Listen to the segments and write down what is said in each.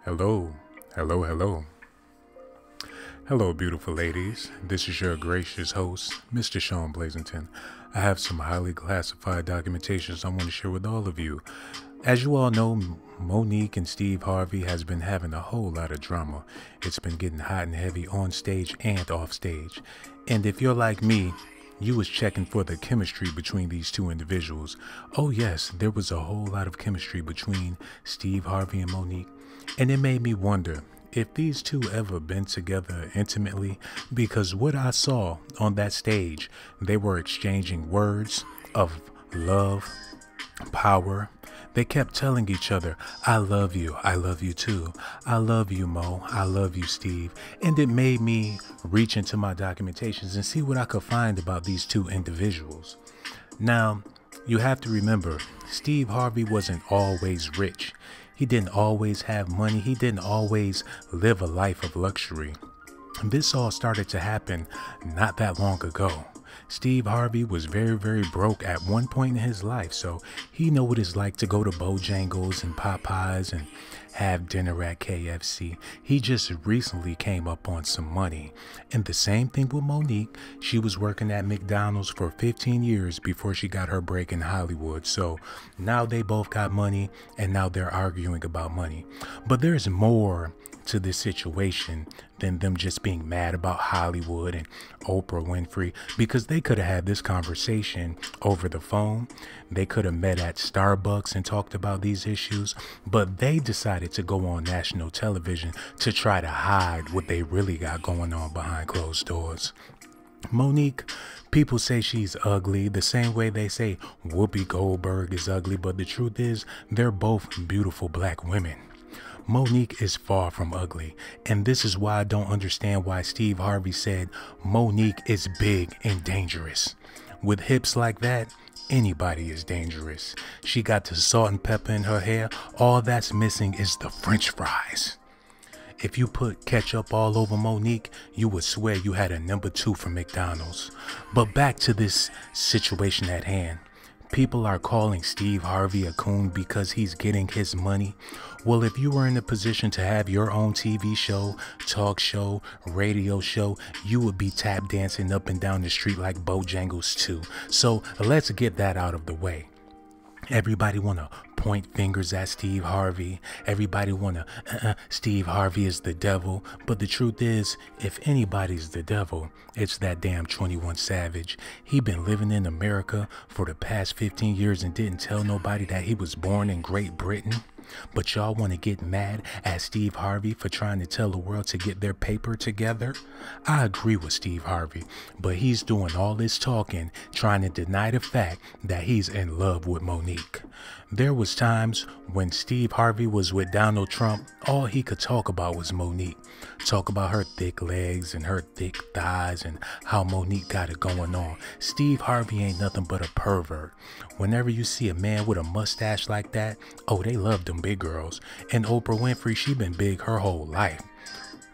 Hello, hello, hello. Hello, beautiful ladies. This is your gracious host, Mr. Sean Blazington. I have some highly classified documentations I want to share with all of you. As you all know, Monique and Steve Harvey has been having a whole lot of drama. It's been getting hot and heavy on stage and off stage. And if you're like me, you was checking for the chemistry between these two individuals. Oh yes, there was a whole lot of chemistry between Steve Harvey and Monique. And it made me wonder if these two ever been together intimately, because what I saw on that stage, they were exchanging words of love, power. They kept telling each other, I love you too. I love you, Mo, I love you, Steve. And it made me reach into my documentations and see what I could find about these two individuals. Now, you have to remember, Steve Harvey wasn't always rich. He didn't always have money. He didn't always live a life of luxury. This all started to happen not that long ago. Steve Harvey was very, very broke at one point in his life, so he know what it's like to go to Bojangles and Popeyes and have dinner at KFC. He just recently came up on some money. And the same thing with Monique. She was working at McDonald's for 15 years before she got her break in Hollywood. So now they both got money and now they're arguing about money. But there's more to this situation than them just being mad about Hollywood and Oprah Winfrey, because they could have had this conversation over the phone. They could have met at Starbucks and talked about these issues, but they decided to go on national television to try to hide what they really got going on behind closed doors. Monique, people say she's ugly the same way they say Whoopi Goldberg is ugly, but the truth is they're both beautiful black women. Monique is far from ugly, and this is why I don't understand why Steve Harvey said Monique is big and dangerous. With hips like that, anybody is dangerous. She got the salt and pepper in her hair. All that's missing is the French fries. If you put ketchup all over Monique, you would swear you had a number 2 from McDonald's. But back to this situation at hand. People are calling Steve Harvey a coon because he's getting his money. Well, if you were in a position to have your own TV show, talk show, radio show, you would be tap dancing up and down the street like Bojangles too. So let's get that out of the way. Everybody want to point fingers at Steve Harvey. Everybody want to, Steve Harvey is the devil. But the truth is, if anybody's the devil, it's that damn 21 Savage. He been living in America for the past 15 years and didn't tell nobody that he was born in Great Britain. But y'all want to get mad at Steve Harvey for trying to tell the world to get their paper together? I agree with Steve Harvey, but he's doing all this talking, trying to deny the fact that he's in love with Monique. There was times when Steve Harvey was with Donald Trump, all he could talk about was Monique. Talk about her thick legs and her thick thighs and how Monique got it going on. Steve Harvey ain't nothing but a pervert. Whenever you see a man with a mustache like that, oh, they love them big girls. And Oprah Winfrey, she been big her whole life.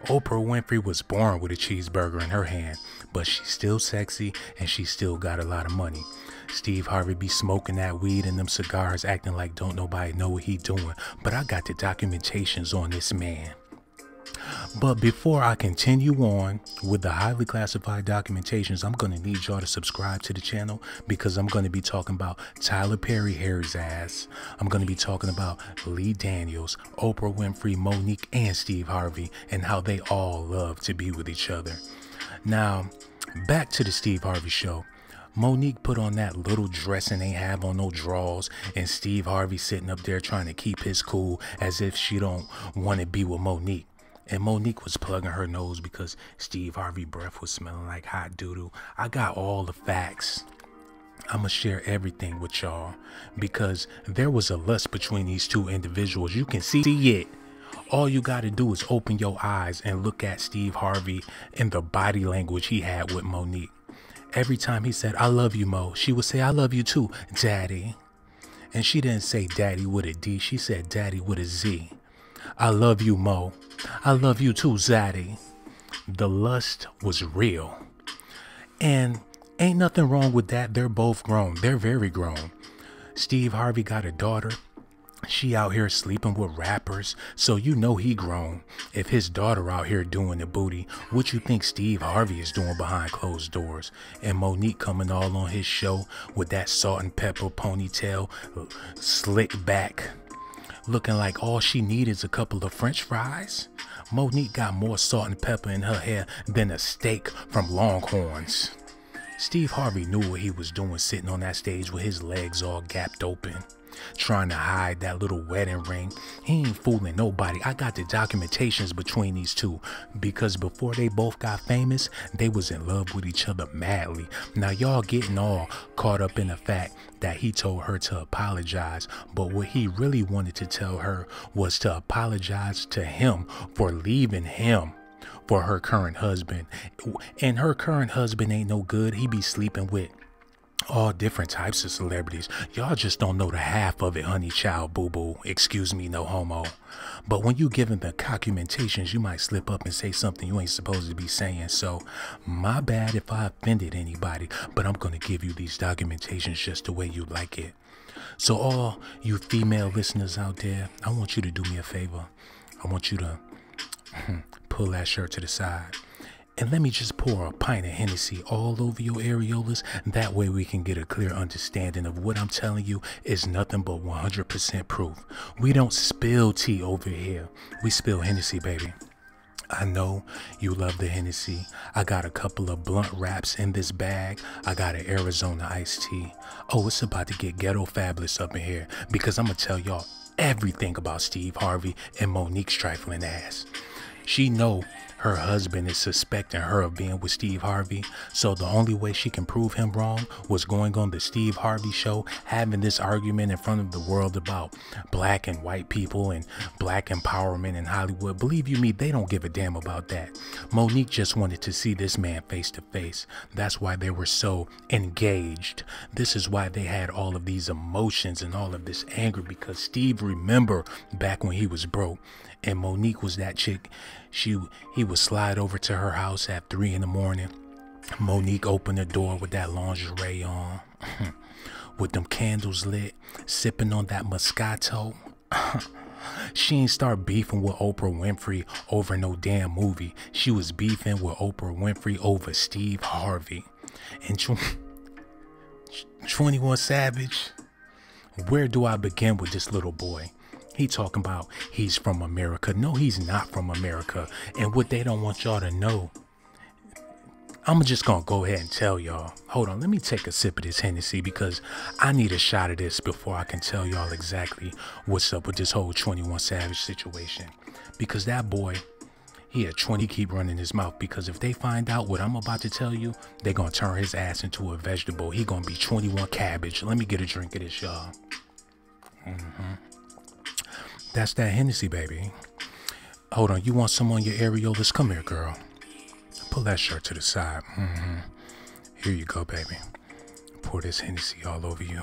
Oprah Winfrey was born with a cheeseburger in her hand, but she's still sexy and she still got a lot of money. Steve Harvey be smoking that weed and them cigars, acting like don't nobody know what he doing. But I got the documentations on this man. But before I continue on with the highly classified documentations, I'm going to need y'all to subscribe to the channel, because I'm going to be talking about Tyler Perry Harry's ass. I'm going to be talking about Lee Daniels, Oprah Winfrey, Monique, and Steve Harvey, and how they all love to be with each other. Now, back to the Steve Harvey show. Monique put on that little dress and ain't have on no drawers, and Steve Harvey sitting up there trying to keep his cool as if she don't want to be with Monique. And Monique was plugging her nose because Steve Harvey's breath was smelling like hot doo-doo. I got all the facts. I'm going to share everything with y'all because there was a lust between these two individuals. You can see it. All you got to do is open your eyes and look at Steve Harvey and the body language he had with Monique. Every time he said, I love you, Mo, she would say, I love you too, Daddy. And she didn't say daddy with a D. She said daddy with a Z. I love you, Mo. I love you too, Zaddy. The lust was real. And ain't nothing wrong with that. They're both grown. They're very grown. Steve Harvey got a daughter. She out here sleeping with rappers, so you know he grown. If his daughter out here doing the booty, what you think Steve Harvey is doing behind closed doors? And Monique coming all on his show with that salt and pepper ponytail, slick back, looking like all she needed is a couple of french fries? Monique got more salt and pepper in her hair than a steak from Longhorns. Steve Harvey knew what he was doing sitting on that stage with his legs all gapped open, trying to hide that little wedding ring. He ain't fooling nobody. I got the documentations between these two, because before they both got famous, they was in love with each other madly. Now y'all getting all caught up in the fact that he told her to apologize, but what he really wanted to tell her was to apologize to him for leaving him for her current husband. And her current husband ain't no good. He be sleeping with all different types of celebrities. Y'all just don't know the half of it, honey child boo boo. Excuse me, no homo. But when you given the documentations, you might slip up and say something you ain't supposed to be saying. So my bad if I offended anybody, but I'm gonna give you these documentations just the way you like it. So all you female listeners out there, I want you to do me a favor. I want you to pull that shirt to the side and let me just pour a pint of Hennessy all over your areolas. That way we can get a clear understanding of what I'm telling you is nothing but 100% proof. We don't spill tea over here. We spill Hennessy, baby. I know you love the Hennessy. I got a couple of blunt wraps in this bag. I got an Arizona iced tea. Oh, it's about to get ghetto fabulous up in here, because I'm gonna tell y'all everything about Steve Harvey and Monique's trifling ass. She know her husband is suspecting her of being with Steve Harvey, so the only way she can prove him wrong was going on the Steve Harvey show, having this argument in front of the world about black and white people and black empowerment in Hollywood. Believe you me, they don't give a damn about that. Monique just wanted to see this man face to face. That's why they were so engaged. This is why they had all of these emotions and all of this anger, because Steve remember back when he was broke, and Monique was that chick. He would slide over to her house at 3 in the morning. Monique opened the door with that lingerie on, with them candles lit, sipping on that Moscato. She ain't start beefing with Oprah Winfrey over no damn movie. She was beefing with Oprah Winfrey over Steve Harvey. And 21 Savage, where do I begin with this little boy? He talking about he's from America. No, he's not from America. And what they don't want y'all to know, I'm just going to go ahead and tell y'all. Hold on, let me take a sip of this Hennessy, because I need a shot of this before I can tell y'all exactly what's up with this whole 21 Savage situation. Because that boy, he a 20, keep running his mouth, because if they find out what I'm about to tell you, they're going to turn his ass into a vegetable. He going to be 21 Cabbage. Let me get a drink of this, y'all. That's that Hennessy, baby. Hold on, you want some on your areolas? Come here, girl. Pull that shirt to the side. Here you go, baby. Pour this Hennessy all over you.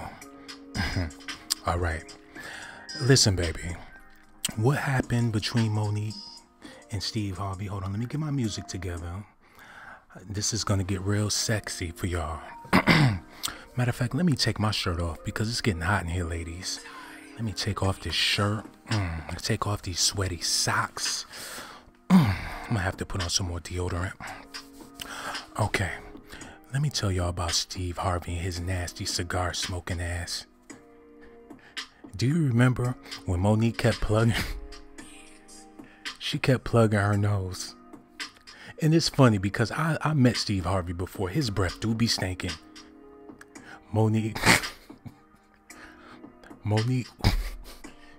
All right. Listen, baby. What happened between Monique and Steve Harvey? Hold on, let me get my music together. This is going to get real sexy for y'all. Matter of fact, let me take my shirt off, because it's getting hot in here, ladies. Let me take off this shirt. Take off these sweaty socks. I'm gonna have to put on some more deodorant. Okay, let me tell y'all about Steve Harvey and his nasty cigar smoking ass. Do you remember when Monique kept plugging? She kept plugging her nose. And it's funny, because I met Steve Harvey before. His breath do be stinking. Monique,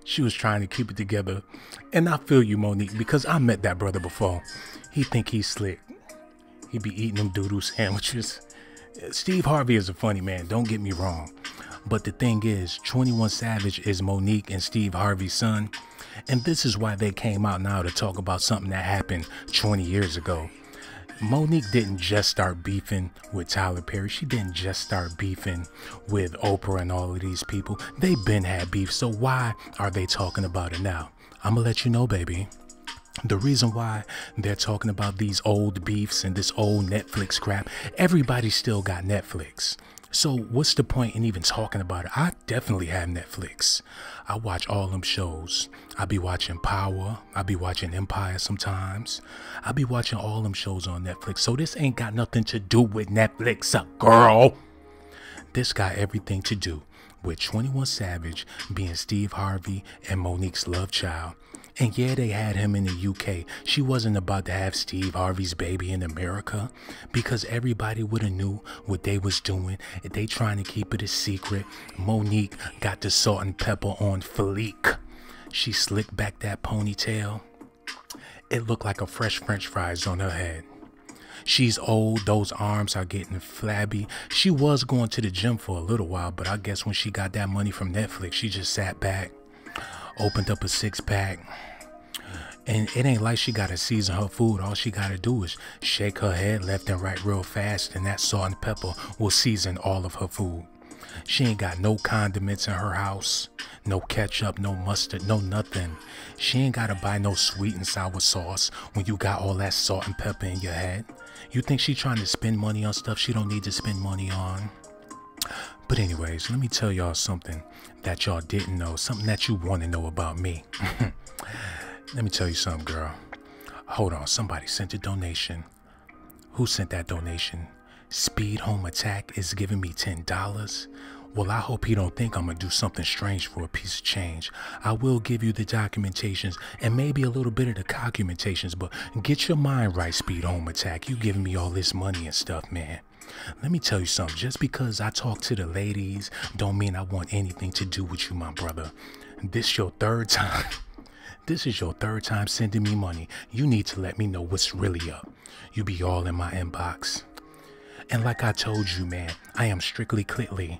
she was trying to keep it together. And I feel you, Monique, because I met that brother before. He think he's slick. He be eating them doodoo sandwiches. Steve Harvey is a funny man, don't get me wrong. But the thing is, 21 Savage is Monique and Steve Harvey's son. And this is why they came out now to talk about something that happened 20 years ago. Monique didn't just start beefing with Tyler Perry. She didn't just start beefing with Oprah and all of these people. They been had beef, so why are they talking about it now? I'm gonna let you know, baby. The reason why they're talking about these old beefs and this old Netflix crap, everybody still got Netflix. So what's the point in even talking about it? I definitely have Netflix. I watch all them shows. I be watching Power. I be watching Empire sometimes. I be watching all them shows on Netflix. So this ain't got nothing to do with Netflix, girl. This got everything to do with 21 Savage being Steve Harvey and Monique's love child. And yeah, they had him in the UK. She wasn't about to have Steve Harvey's baby in America because everybody would have knew what they was doing. If they trying to keep it a secret, Monique got the salt and pepper on fleek. She slicked back that ponytail. It looked like a fresh French fries on her head. She's old, those arms are getting flabby. She was going to the gym for a little while, but I guess when she got that money from Netflix, she just sat back, opened up a six-pack, and it ain't like she gotta season her food. All she gotta do is shake her head left and right real fast, and that salt and pepper will season all of her food. She ain't got no condiments in her house, no ketchup, no mustard, no nothing. She ain't gotta buy no sweet and sour sauce when you got all that salt and pepper in your head. You think she trying to spend money on stuff she don't need to spend money on? But anyways, let me tell y'all something that y'all didn't know, something that you want to know about me. Let me tell you something, girl. Hold on, somebody sent a donation. Who sent that donation? Speed Home Attack is giving me $10. Well, I hope he don't think I'm gonna do something strange for a piece of change. I will give you the documentations and maybe a little bit of the documentations, but get your mind right, Speed Home Attack. You giving me all this money and stuff, man. Let me tell you something. Just because I talk to the ladies don't mean I want anything to do with you, my brother. This your third time. This is your third time sending me money. You need to let me know what's really up. You be all in my inbox. And like I told you, man, I am strictly Clitly.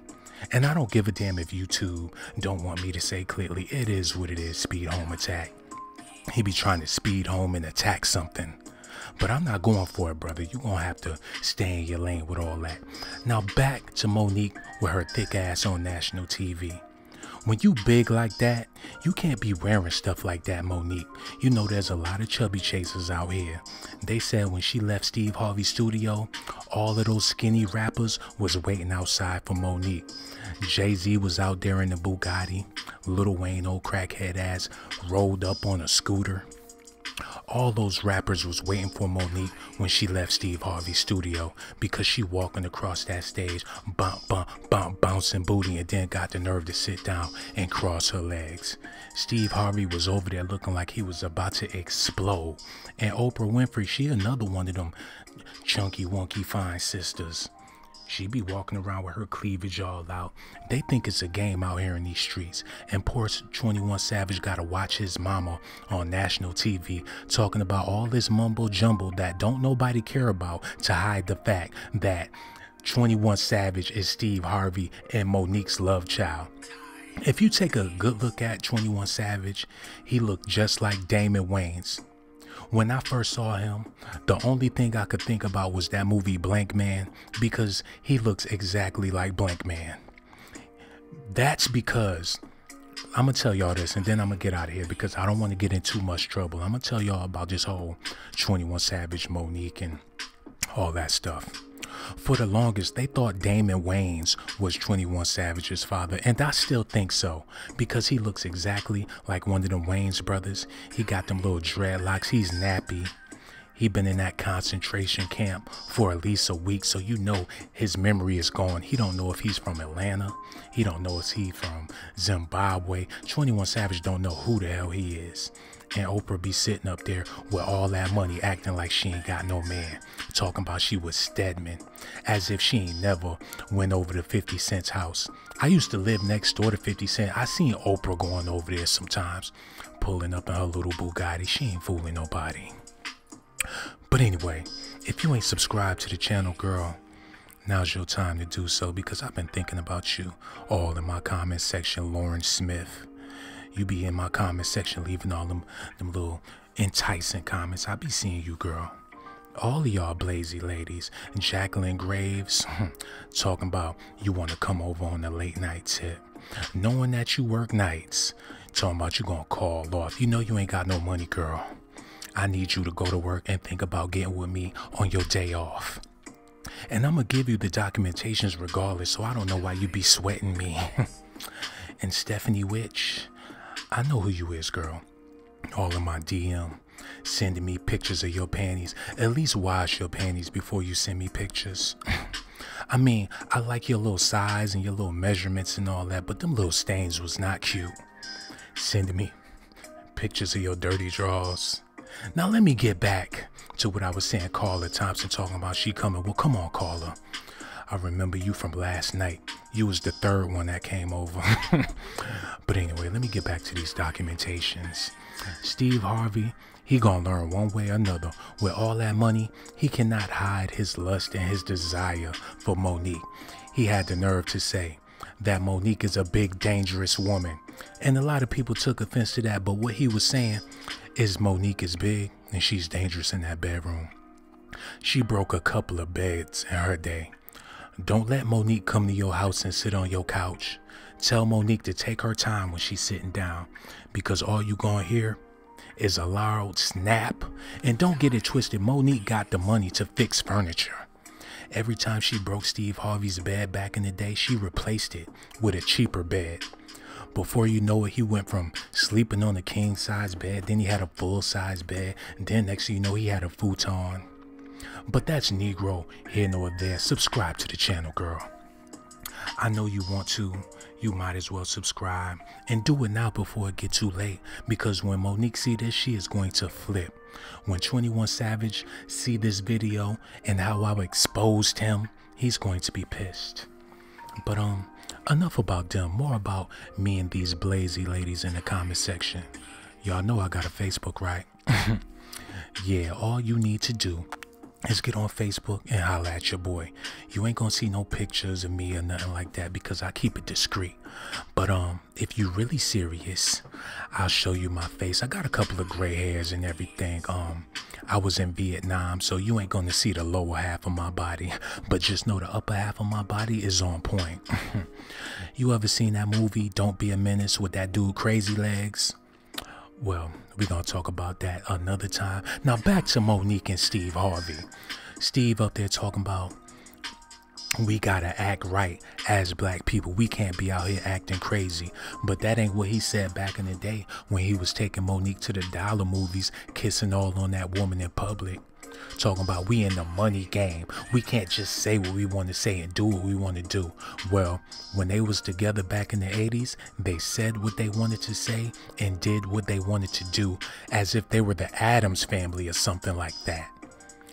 And I don't give a damn if YouTube don't want me to say Clitly. It is what it is, Speed Home Attack. He be trying to speed home and attack something. But I'm not going for it, brother. You gonna have to stay in your lane with all that. Now back to Monique with her thick ass on national TV. When you big like that, you can't be wearing stuff like that, Monique. You know there's a lot of chubby chasers out here. They said when she left Steve Harvey's studio, all of those skinny rappers was waiting outside for Monique. Jay-Z was out there in the Bugatti. Lil Wayne, old crackhead ass, rolled up on a scooter. All those rappers was waiting for Monique when she left Steve Harvey's studio because she walking across that stage, bouncing booty, and then got the nerve to sit down and cross her legs. Steve Harvey was over there looking like he was about to explode. And Oprah Winfrey, she another one of them chunky, wonky, fine sisters. She be walking around with her cleavage all out. They think it's a game out here in these streets. And poor 21 Savage gotta watch his mama on national TV talking about all this mumbo jumbo that don't nobody care about to hide the fact that 21 Savage is Steve Harvey and Monique's love child. If you take a good look at 21 Savage, he looked just like Damon Wayans. When I first saw him, the only thing I could think about was that movie Blank Man, because he looks exactly like Blank Man. That's because, I'm going to tell y'all this and then I'm going to get out of here because I don't want to get in too much trouble. I'm going to tell y'all about this whole 21 Savage, Monique, and all that stuff. For the longest, they thought Damon Wayans was 21 Savage's father, and I still think so, because he looks exactly like one of them Wayans brothers. He got them little dreadlocks, he's nappy. He been in that concentration camp for at least a week, so you know his memory is gone. He don't know if he's from Atlanta. He don't know if he's from Zimbabwe. 21 Savage don't know who the hell he is. And Oprah be sitting up there with all that money acting like she ain't got no man. Talking about she was Stedman. As if she ain't never went over to 50 Cent's house. I used to live next door to 50 Cent. I seen Oprah going over there sometimes. Pulling up in her little Bugatti. She ain't fooling nobody. But anyway, if you ain't subscribed to the channel, girl, now's your time to do so because I've been thinking about you all in my comment section, Lauren Smith. You be in my comment section leaving all them little enticing comments. I be seeing you, girl. All of y'all blazy ladies. Jacqueline Graves talking about you want to come over on a late night tip. Knowing that you work nights. Talking about you gonna call off. You know you ain't got no money, girl. I need you to go to work and think about getting with me on your day off. And I'm going to give you the documentations regardless, so I don't know why you be sweating me. And Stephanie Witch, I know who you is, girl. All in my DM, sending me pictures of your panties. At least wash your panties before you send me pictures. I mean, I like your little size and your little measurements and all that, but them little stains was not cute. Sending me pictures of your dirty drawers. Now let me get back to what I was saying. Carla Thompson talking about she coming. Well, come on, Carla. I remember you from last night. You was the third one that came over. But anyway, let me get back to these documentations. Steve Harvey, he gonna learn one way or another. With all that money, he cannot hide his lust and his desire for Monique. He had the nerve to say that Monique is a big, dangerous woman. And a lot of people took offense to that, but what he was saying is Monique is big and she's dangerous in that bedroom. She broke a couple of beds in her day. Don't let Monique come to your house and sit on your couch. Tell Monique to take her time when she's sitting down, because all you gonna hear is a loud snap. And don't get it twisted, Monique got the money to fix furniture. Every time she broke Steve Harvey's bed back in the day, she replaced it with a cheaper bed. Before you know it, he went from sleeping on a king size bed, then he had a full size bed, and then next thing you know, he had a futon. But that's Negro here nor there. Subscribe to the channel, girl. I know you want to. You might as well subscribe and do it now before it get too late, because when Monique see this, she is going to flip. When 21 Savage see this video and how I exposed him, he's going to be pissed. But enough about them, more about me and these blazy ladies in the comment section. Y'all know I got a Facebook, right? Yeah, all you need to do is get on Facebook and holla at your boy. You ain't gonna see no pictures of me or nothing like that, because I keep it discreet. But if you really serious, I'll show you my face. I got a couple of gray hairs and everything. I was in Vietnam, so you ain't gonna see the lower half of my body, but just know the upper half of my body is on point. You ever seen that movie Don't Be a Menace with that dude Crazy Legs? Well, we're going to talk about that another time. Now back to Monique and Steve Harvey. Steve up there talking about we got to act right as black people. We can't be out here acting crazy. But that ain't what he said back in the day when he was taking Monique to the dollar movies, kissing all on that woman in public. Talking about we in the money game. We can't just say what we want to say and do what we want to do. Well, when they was together back in the 80s, they said what they wanted to say and did what they wanted to do, as if they were the Addams family or something like that.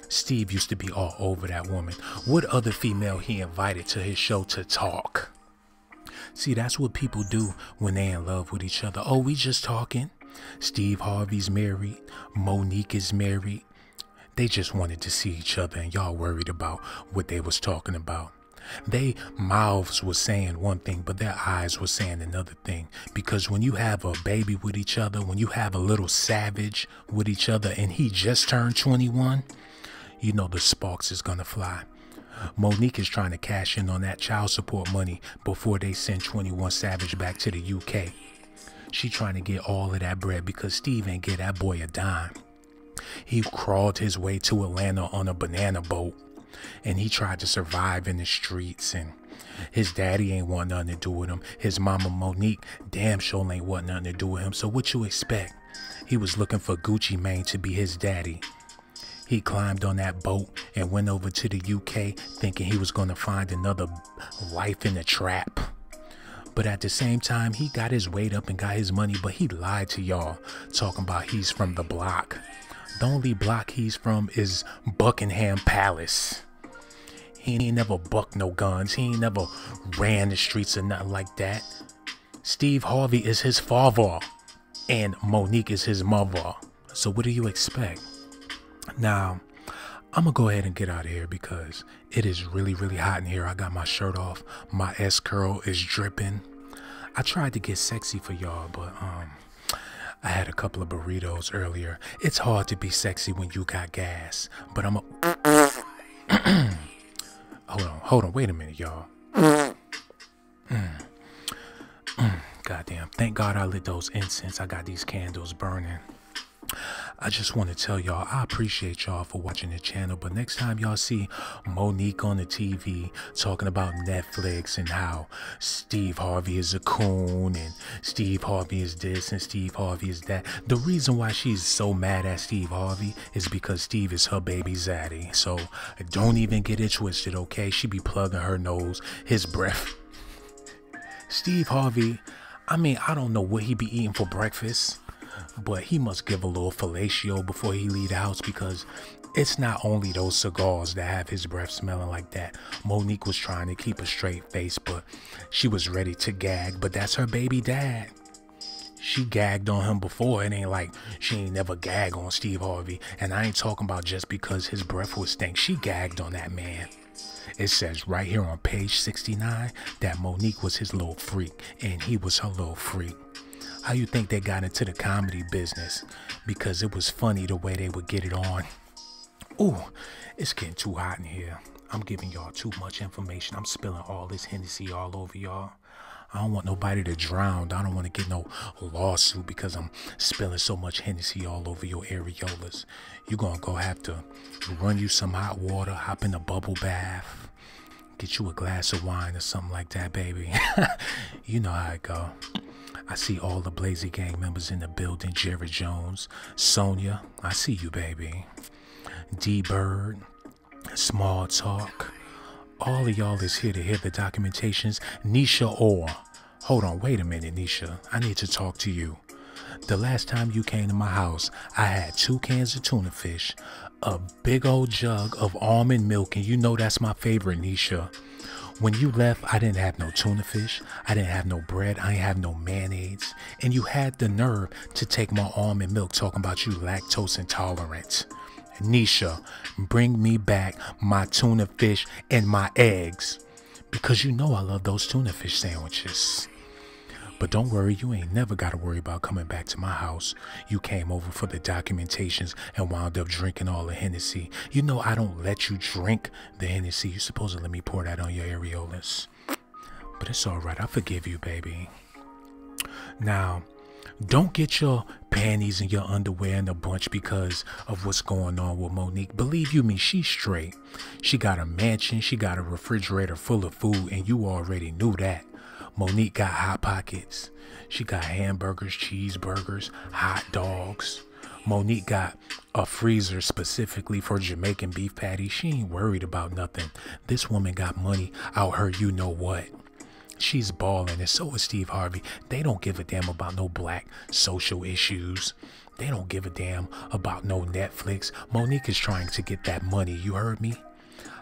Steve used to be all over that woman. What other female he invited to his show to talk? See, that's what people do when they in love with each other. Oh, we just talking. Steve Harvey's married. Monique is married. They just wanted to see each other, and y'all worried about what they was talking about. They mouths was saying one thing, but their eyes was saying another thing. Because when you have a baby with each other, when you have a little savage with each other, and he just turned 21, you know the sparks is gonna fly. Monique is trying to cash in on that child support money before they send 21 Savage back to the UK. She trying to get all of that bread because Steve ain't get that boy a dime. He crawled his way to Atlanta on a banana boat, and he tried to survive in the streets, and his daddy ain't want nothing to do with him. His mama Monique damn sure ain't want nothing to do with him. So what you expect? He was looking for Gucci Mane to be his daddy. He climbed on that boat and went over to the UK thinking he was going to find another life in the trap. But at the same time, he got his weight up and got his money, but he lied to y'all, talking about he's from the block. The only block he's from is Buckingham Palace. He ain't never bucked no guns. He ain't never ran the streets or nothing like that. Steve Harvey is his father, and Monique is his mother. So what do you expect? Now, I'm gonna go ahead and get out of here because it is really, really hot in here. I got my shirt off. My S-curl is dripping. I tried to get sexy for y'all, but I had a couple of burritos earlier. It's hard to be sexy when you got gas, but I'm a hold on, wait a minute, y'all. Goddamn, thank God I lit those incense. I got these candles burning. I just want to tell y'all, I appreciate y'all for watching the channel, but next time y'all see Monique on the TV talking about Netflix and how Steve Harvey is a coon and Steve Harvey is this and Steve Harvey is that, the reason why she's so mad at Steve Harvey is because Steve is her baby zaddy. So don't even get it twisted, okay? She be plugging her nose, his breath. Steve Harvey, I mean, I don't know what he be eating for breakfast, but he must give a little fellatio before he leave the house, because it's not only those cigars that have his breath smelling like that. Monique was trying to keep a straight face, but she was ready to gag, but that's her baby dad. She gagged on him before. It ain't like she ain't never gagged on Steve Harvey. And I ain't talking about just because his breath was stink. She gagged on that man. It says right here on page 69 that Monique was his little freak and he was her little freak. How you think they got into the comedy business? Because it was funny the way they would get it on. Ooh, it's getting too hot in here. I'm giving y'all too much information. I'm spilling all this Hennessy all over y'all. I don't want nobody to drown. I don't want to get no lawsuit because I'm spilling so much Hennessy all over your areolas. You're going to go have to run you some hot water, hop in a bubble bath, get you a glass of wine or something like that, baby. You know how it go. I see all the Blazy Gang members in the building. Jerry Jones, Sonia, I see you, baby. D-Bird, Small Talk. All of y'all is here to hear the documentations. Nisha Orr. Hold on, wait a minute, Nisha. I need to talk to you. The last time you came to my house, I had 2 cans of tuna fish, a big old jug of almond milk, and you know that's my favorite, Nisha. When you left, I didn't have no tuna fish, I didn't have no bread, I didn't have no mayonnaise, and you had the nerve to take my almond milk talking about you lactose intolerant. Nisha, bring me back my tuna fish and my eggs, because you know I love those tuna fish sandwiches. But don't worry, you ain't never got to worry about coming back to my house. You came over for the documentations and wound up drinking all the Hennessy. You know I don't let you drink the Hennessy. You're supposed to let me pour that on your areolas. But it's all right. I forgive you, baby. Now, don't get your panties and your underwear in a bunch because of what's going on with Monique. Believe you me, she's straight. She got a mansion. She got a refrigerator full of food, and you already knew that. Monique got hot pockets. She got hamburgers, cheeseburgers, hot dogs. Monique got a freezer specifically for Jamaican beef patties. She ain't worried about nothing. This woman got money out her you know what. She's balling, and so is Steve Harvey. They don't give a damn about no black social issues. They don't give a damn about no Netflix. Monique is trying to get that money, you heard me?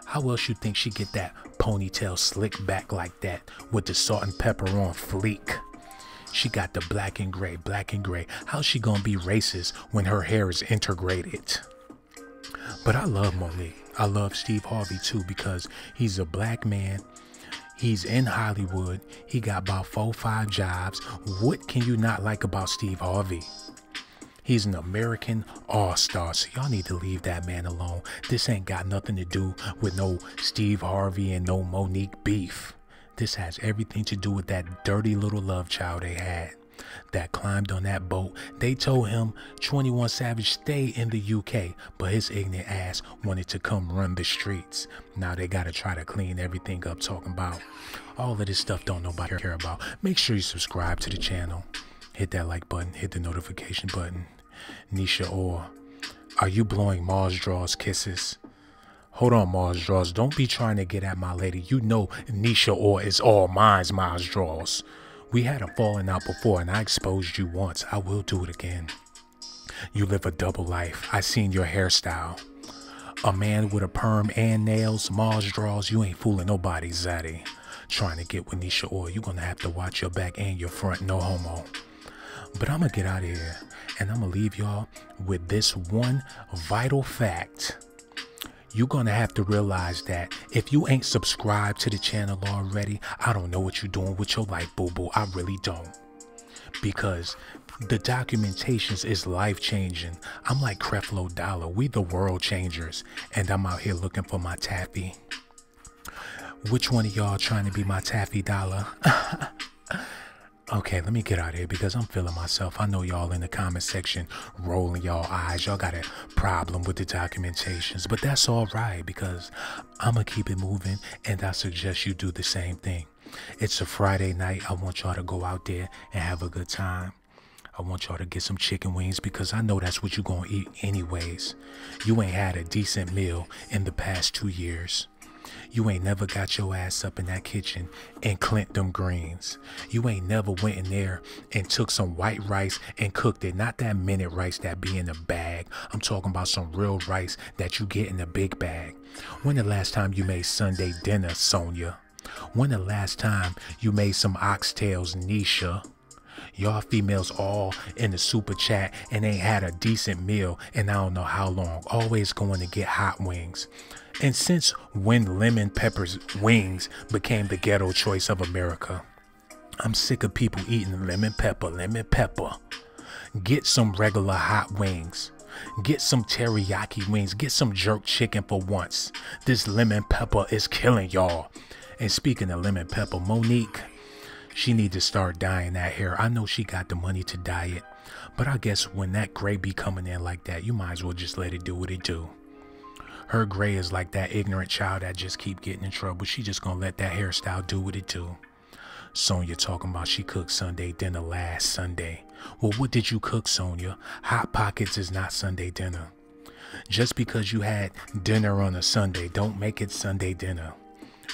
How else you think she get that ponytail slick back like that with the salt and pepper on fleek? She got the black and gray, black and gray. How's she gonna be racist when her hair is integrated? But I love Monique. I love Steve Harvey too, because he's a black man. He's in Hollywood. He got about 4 or 5 jobs. What can you not like about Steve Harvey? He's an American all-star, so y'all need to leave that man alone. This ain't got nothing to do with no Steve Harvey and no Monique beef. This has everything to do with that dirty little love child they had that climbed on that boat. They told him 21 Savage stay in the UK, but his ignorant ass wanted to come run the streets. Now they gotta try to clean everything up, talking about all of this stuff don't nobody care about. Make sure you subscribe to the channel. Hit that like button, hit the notification button. Nisha Orr, are you blowing Mars Draws kisses? Hold on, Mars Draws, don't be trying to get at my lady. You know Nisha Orr is all mine's, Mars Draws. We had a falling out before and I exposed you once. I will do it again. You live a double life. I seen your hairstyle. A man with a perm and nails, Mars Draws, you ain't fooling nobody, Zaddy. Trying to get with Nisha Orr, you're gonna have to watch your back and your front, no homo. But I'm gonna get out of here and I'm gonna leave y'all with this one vital fact. You're gonna have to realize that if you ain't subscribed to the channel already, I don't know what you're doing with your life, boo-boo. I really don't. Because the documentations is life-changing. I'm like Creflo Dollar. We the world changers. And I'm out here looking for my taffy. Which one of y'all trying to be my taffy dollar? Okay, let me get out of here because I'm feeling myself. I know y'all in the comment section rolling y'all eyes. Y'all got a problem with the documentations, but that's all right because I'm going to keep it moving, and I suggest you do the same thing. It's a Friday night. I want y'all to go out there and have a good time. I want y'all to get some chicken wings because I know that's what you're going to eat anyways. You ain't had a decent meal in the past 2 years. You ain't never got your ass up in that kitchen and clint them greens. You ain't never went in there and took some white rice and cooked it. Not that minute rice that be in a bag. I'm talking about some real rice that you get in a big bag. When the last time you made Sunday dinner, Sonia? When the last time you made some oxtails, Nisha? Y'all females all in the super chat and ain't had a decent meal in I don't know how long. Always going to get hot wings. And since when lemon pepper's wings became the ghetto choice of America, I'm sick of people eating lemon pepper. Get some regular hot wings. Get some teriyaki wings. Get some jerk chicken for once. This lemon pepper is killing y'all. And speaking of lemon pepper, Monique, she need to start dyeing that hair. I know she got the money to dye it, but I guess when that gray be coming in like that, you might as well just let it do what it do. Her gray is like that ignorant child that just keep getting in trouble. She just gonna let that hairstyle do what it do. Sonia talking about she cooked Sunday dinner last Sunday. Well, what did you cook, Sonia? Hot Pockets is not Sunday dinner. Just because you had dinner on a Sunday, don't make it Sunday dinner.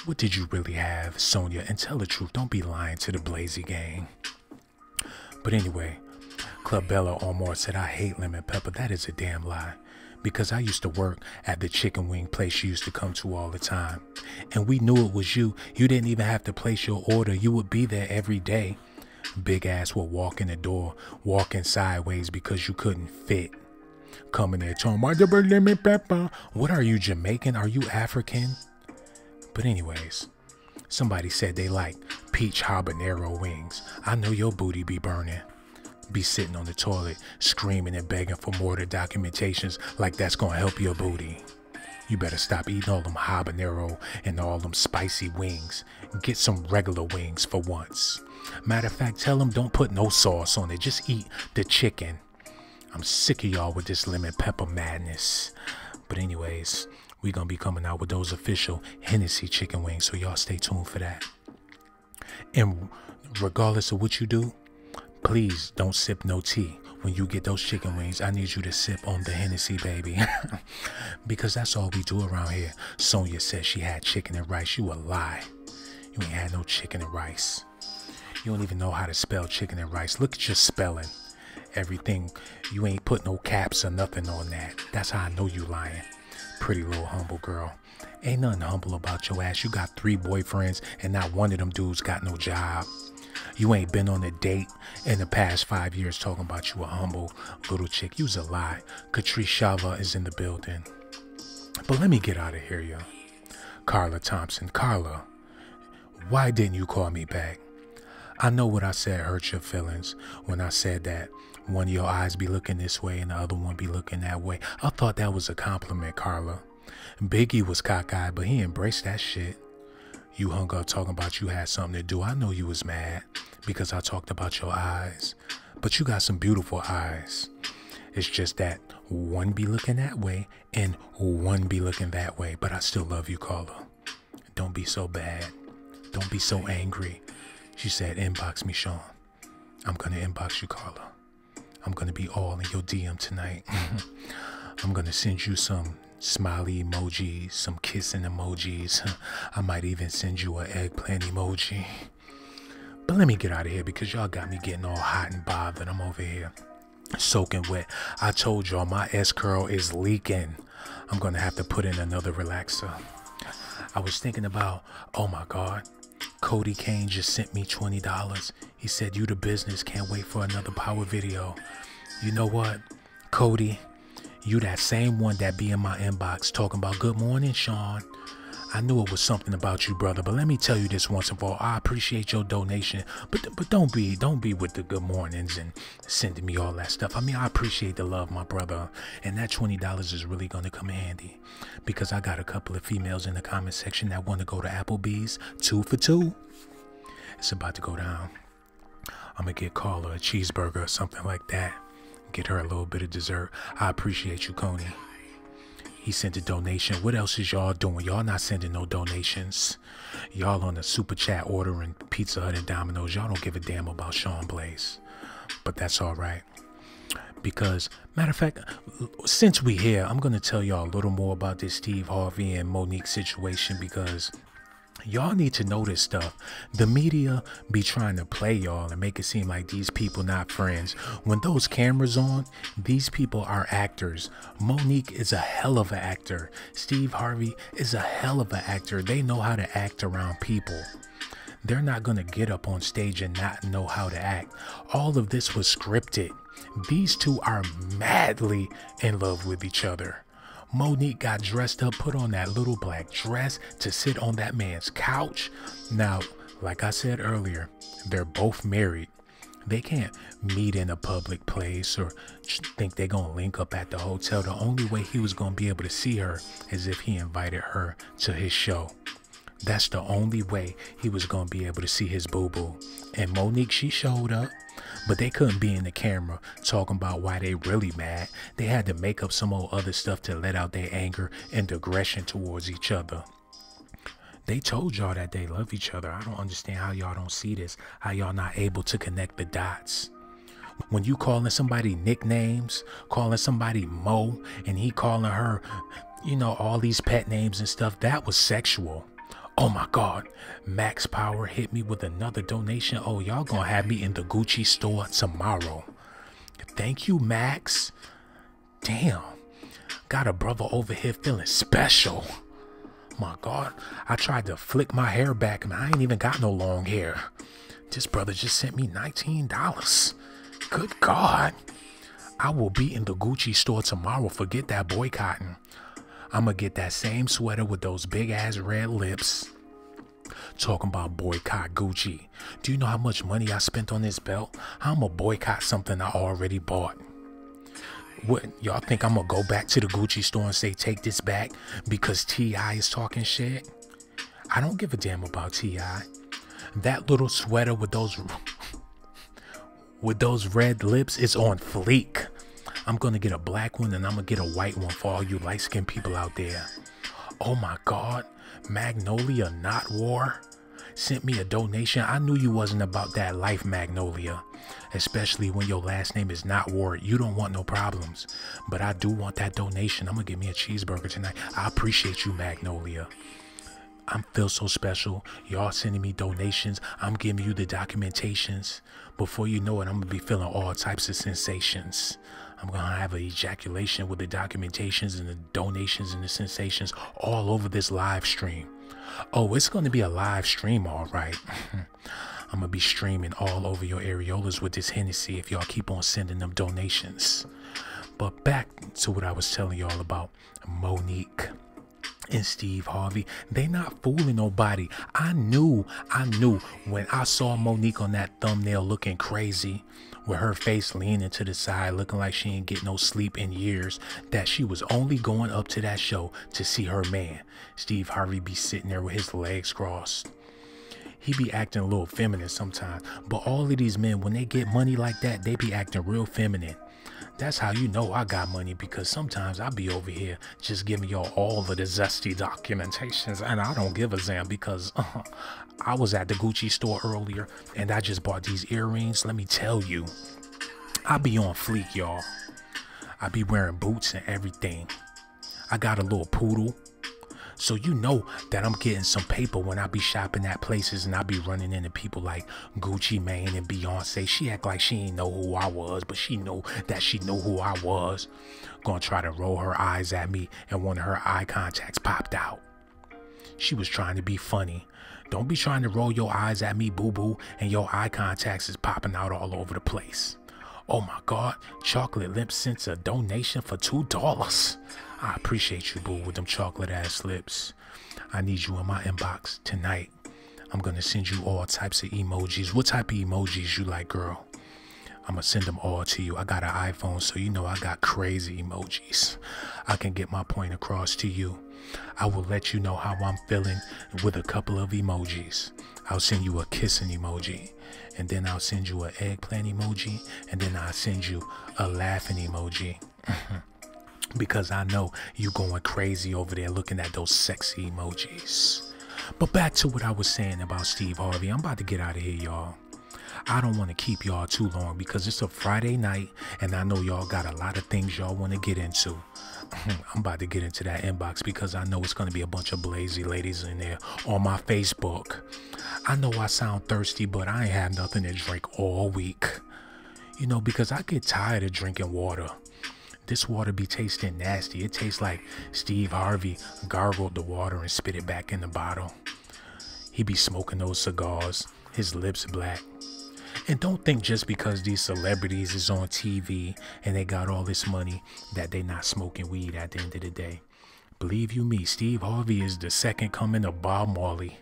What did you really have, Sonia? And tell the truth. Don't be lying to the Blazy gang. But anyway, Club Bella Omar said, I hate lemon pepper. That is a damn lie. Because I used to work at the chicken wing place you used to come to all the time. And we knew it was you. You didn't even have to place your order. You would be there every day. Big ass would walk in the door, walking sideways because you couldn't fit. Coming there talking about the lemon pepper. What are you, Jamaican? Are you African? But anyways, somebody said they like peach habanero wings. I know your booty be burning. Be sitting on the toilet screaming and begging for more of the documentations like that's gonna help your booty. You better stop eating all them habanero and all them spicy wings. Get some regular wings for once. Matter of fact, tell them don't put no sauce on it. Just eat the chicken. I'm sick of y'all with this lemon pepper madness. But anyways, we gonna be coming out with those official Hennessy chicken wings, so y'all stay tuned for that. And regardless of what you do, please don't sip no tea. When you get those chicken wings, I need you to sip on the Hennessy, baby. Because that's all we do around here. Sonia said she had chicken and rice. You a lie. You ain't had no chicken and rice. You don't even know how to spell chicken and rice. Look at your spelling. Everything. You ain't put no caps or nothing on that. That's how I know you lying. Pretty little humble girl. Ain't nothing humble about your ass. You got 3 boyfriends and not one of them dudes got no job. You ain't been on a date in the past 5 years talking about you a humble little chick. You's a lie. Catrice Shava is in the building. But let me get out of here, yo. Carla Thompson. Carla, why didn't you call me back? I know what I said hurt your feelings when I said that one of your eyes be looking this way and the other one be looking that way. I thought that was a compliment, Carla. Biggie was cockeyed, but he embraced that shit. You hung up talking about you had something to do. I know you was mad because I talked about your eyes. But you got some beautiful eyes. It's just that one be looking that way and one be looking that way. But I still love you, Carla. Don't be so bad. Don't be so angry. She said, inbox me, Sean. I'm going to inbox you, Carla. I'm going to be all in your DM tonight. I'm going to send you some smiley emojis, some kissing emojis. I might even send you an eggplant emoji. But let me get out of here because y'all got me getting all hot and bothered. I'm over here soaking wet. I told y'all my S-curl is leaking. I'm going to have to put in another relaxer. I was thinking about, oh my God, Cody Kane just sent me $20. He said, you the business, can't wait for another power video. You know what, Cody? You that same one that be in my inbox talking about good morning, Sean. I knew it was something about you, brother, but let me tell you this once and for all. I appreciate your donation, but don't be with the good mornings and sending me all that stuff. I mean, I appreciate the love, my brother, and that $20 is really going to come in handy because I got a couple of females in the comment section that want to go to Applebee's 2 for $2. It's about to go down. I'm gonna get Carla a cheeseburger or something like that. Get her a little bit of dessert. I appreciate you, Coney. He sent a donation. What else is y'all doing? Y'all not sending no donations. Y'all on the super chat ordering Pizza Hut and Domino's. Y'all don't give a damn about Sean Blaze. But that's all right. Because, matter of fact, since we here, I'm going to tell y'all a little more about this Steve Harvey and Monique situation, because y'all need to know this stuff. The media be trying to play y'all and make it seem like these people not friends. When those cameras on, these people are actors. Monique is a hell of an actor. Steve Harvey is a hell of an actor. They know how to act around people. They're not going to get up on stage and not know how to act. All of this was scripted. These two are madly in love with each other. Monique got dressed up, put on that little black dress to sit on that man's couch. Now, like I said earlier, they're both married. They can't meet in a public place or think they're going to link up at the hotel. The only way he was going to be able to see her is if he invited her to his show. That's the only way he was going to be able to see his boo-boo. And Monique, she showed up. But they couldn't be in the camera talking about why they really mad. They had to make up some old other stuff to let out their anger and aggression towards each other. They told y'all that they love each other. I don't understand how y'all don't see this, how y'all not able to connect the dots. When you calling somebody nicknames, calling somebody Mo, and he calling her, you know, all these pet names and stuff, that was sexual. Oh my God, Max Power hit me with another donation. Oh, y'all gonna have me in the Gucci store tomorrow. Thank you, Max. Damn, got a brother over here feeling special. My God, I tried to flick my hair back and I ain't even got no long hair. This brother just sent me $19. Good God. I will be in the Gucci store tomorrow. Forget that boycotting. I'm going to get that same sweater with those big ass red lips. Talking about boycott Gucci. Do you know how much money I spent on this belt? I'm going to boycott something I already bought. What, y'all think I'm going to go back to the Gucci store and say, take this back because T.I. is talking shit? I don't give a damn about T.I. That little sweater with those red lips is on fleek. I'm going to get a black one and I'm going to get a white one for all you light-skinned people out there. Oh my God. Magnolia Not War sent me a donation. I knew you wasn't about that life, Magnolia. Especially when your last name is Not War. You don't want no problems. But I do want that donation. I'm going to get me a cheeseburger tonight. I appreciate you, Magnolia. I feel so special. Y'all sending me donations. I'm giving you the documentations. Before you know it, I'm going to be feeling all types of sensations. I'm going to have an ejaculation with the documentations and the donations and the sensations all over this live stream. Oh, it's going to be a live stream, all right. I'm going to be streaming all over your areolas with this Hennessy if y'all keep on sending them donations. But back to what I was telling y'all about Monique and Steve Harvey. They not fooling nobody. I knew when I saw Monique on that thumbnail looking crazy with her face leaning to the side looking like she ain't get no sleep in years, that she was only going up to that show to see her man. Steve Harvey be sitting there with his legs crossed. He be acting a little feminine sometimes, but all of these men, when they get money like that, they be acting real feminine. That's how you know I got money, because sometimes I be over here just giving y'all all of the zesty documentations and I don't give a damn because I was at the Gucci store earlier and I just bought these earrings. Let me tell you, I be on fleek, y'all. I be wearing boots and everything. I got a little poodle. So you know that I'm getting some paper when I be shopping at places and I be running into people like Gucci Mane and Beyonce. She act like she ain't know who I was, but she know that she knew who I was. Gonna try to roll her eyes at me and one of her eye contacts popped out. She was trying to be funny. Don't be trying to roll your eyes at me, boo-boo, and your eye contacts is popping out all over the place. Oh my God, Chocolate Lip sent a donation for $2. I appreciate you, boo, with them chocolate ass lips. I need you in my inbox tonight. I'm gonna send you all types of emojis. What type of emojis you like, girl? I'm gonna send them all to you. I got an iPhone, so you know I got crazy emojis. I can get my point across to you. I will let you know how I'm feeling with a couple of emojis. I'll send you a kissing emoji, and then I'll send you an eggplant emoji, and then I'll send you a laughing emoji. Because I know you going crazy over there looking at those sexy emojis. But back to what I was saying about Steve Harvey. I'm about to get out of here, y'all. I don't want to keep y'all too long because it's a Friday night and I know y'all got a lot of things y'all want to get into. I'm about to get into that inbox because I know it's going to be a bunch of blazy ladies in there on my Facebook. I know I sound thirsty, but I ain't had nothing to drink all week. You know, because I get tired of drinking water. This water be tasting nasty. It tastes like Steve Harvey gargled the water and spit it back in the bottle. He be smoking those cigars, his lips black. And don't think just because these celebrities is on TV and they got all this money that they not smoking weed at the end of the day. Believe you me, Steve Harvey is the second coming of Bob Marley.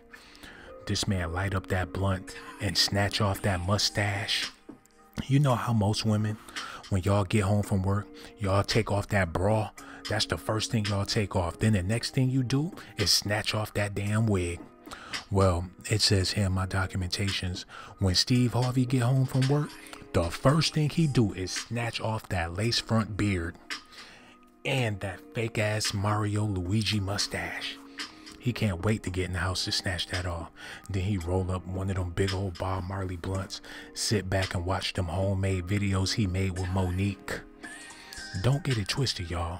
This man light up that blunt and snatch off that mustache. You know how most women, when y'all get home from work, y'all take off that bra. That's the first thing y'all take off. Then the next thing you do is snatch off that damn wig. Well, it says here in my documentations, when Steve Harvey get home from work, the first thing he do is snatch off that lace front beard and that fake ass Mario Luigi mustache. He can't wait to get in the house to snatch that off. Then he roll up one of them big old Bob Marley blunts, sit back and watch them homemade videos he made with Monique. Don't get it twisted, y'all.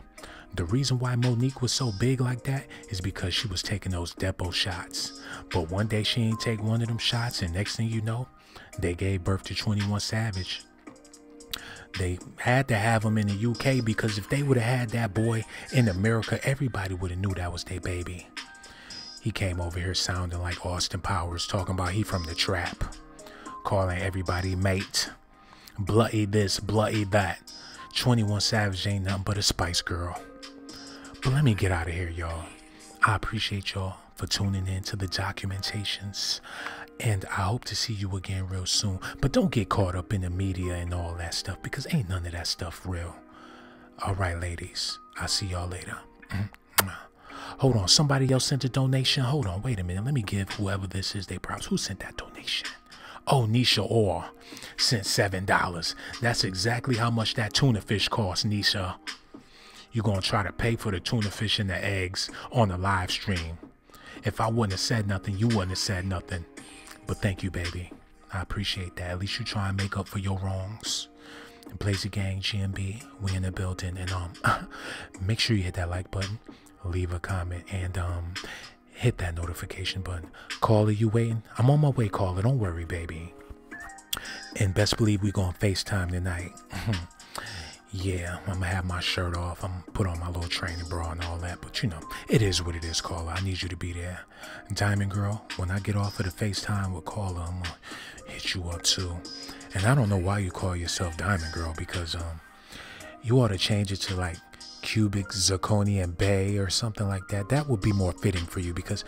The reason why Monique was so big like that is because she was taking those Depo shots. But one day she ain't take one of them shots, and next thing you know, they gave birth to 21 Savage. They had to have him in the UK because if they would have had that boy in America, everybody would have knew that was their baby. He came over here sounding like Austin Powers, talking about he from the trap, calling everybody mate, bloody this, bloody that. 21 Savage ain't nothing but a Spice Girl. But let me get out of here, y'all. I appreciate y'all for tuning in to the documentations. And I hope to see you again real soon. But don't get caught up in the media and all that stuff because ain't none of that stuff real. All right, ladies. I'll see y'all later. Hold on. Somebody else sent a donation. Hold on. Wait a minute. Let me give whoever this is their props. Who sent that donation? Oh, Nisha Orr sent $7. That's exactly how much that tuna fish costs, Nisha. You're going to try to pay for the tuna fish and the eggs on the live stream. If I wouldn't have said nothing, you wouldn't have said nothing. But thank you, baby. I appreciate that. At least you try and make up for your wrongs. Blazy Gang, GMB, we in the building. And make sure you hit that like button, leave a comment, and hit that notification button. Caller, you waiting? I'm on my way, caller. Don't worry, baby. And best believe we gonna FaceTime tonight. Yeah, I'm gonna have my shirt off. I'm gonna put on my little training bra and all that. But you know, it is what it is, caller. I need you to be there. Diamond Girl, when I get off of the FaceTime with caller, I'm gonna hit you up too. And I don't know why you call yourself Diamond Girl because you ought to change it to like Cubic Zirconian Bay or something like that. That would be more fitting for you because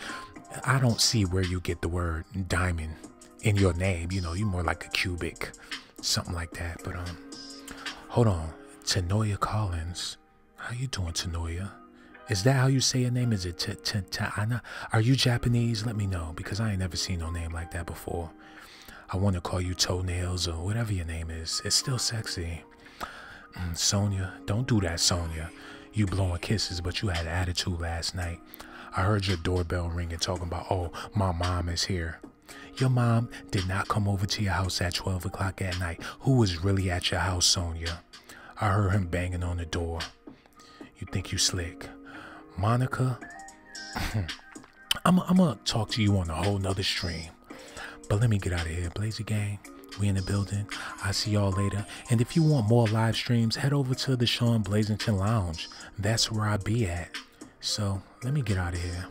I don't see where you get the word diamond in your name. You know, you're more like a cubic, something like that. But hold on, Tanoya Collins. How you doing, Tanoya? Is that how you say your name? Is it Ta'ana? Are you Japanese? Let me know because I ain't never seen no name like that before. I want to call you Toenails or whatever your name is. It's still sexy. Sonia, don't do that, Sonia. You blowing kisses, but you had attitude last night. I heard your doorbell ringing talking about, oh, my mom is here. Your mom did not come over to your house at 12 o'clock at night. Who was really at your house, Sonia? I heard him banging on the door. You think you slick. Monica, I'm going to talk to you on a whole nother stream. But let me get out of here. Blazy Gang, we in the building. I'll see y'all later. And if you want more live streams, head over to the Sean Blazington Lounge. That's where I be at. So let me get out of here.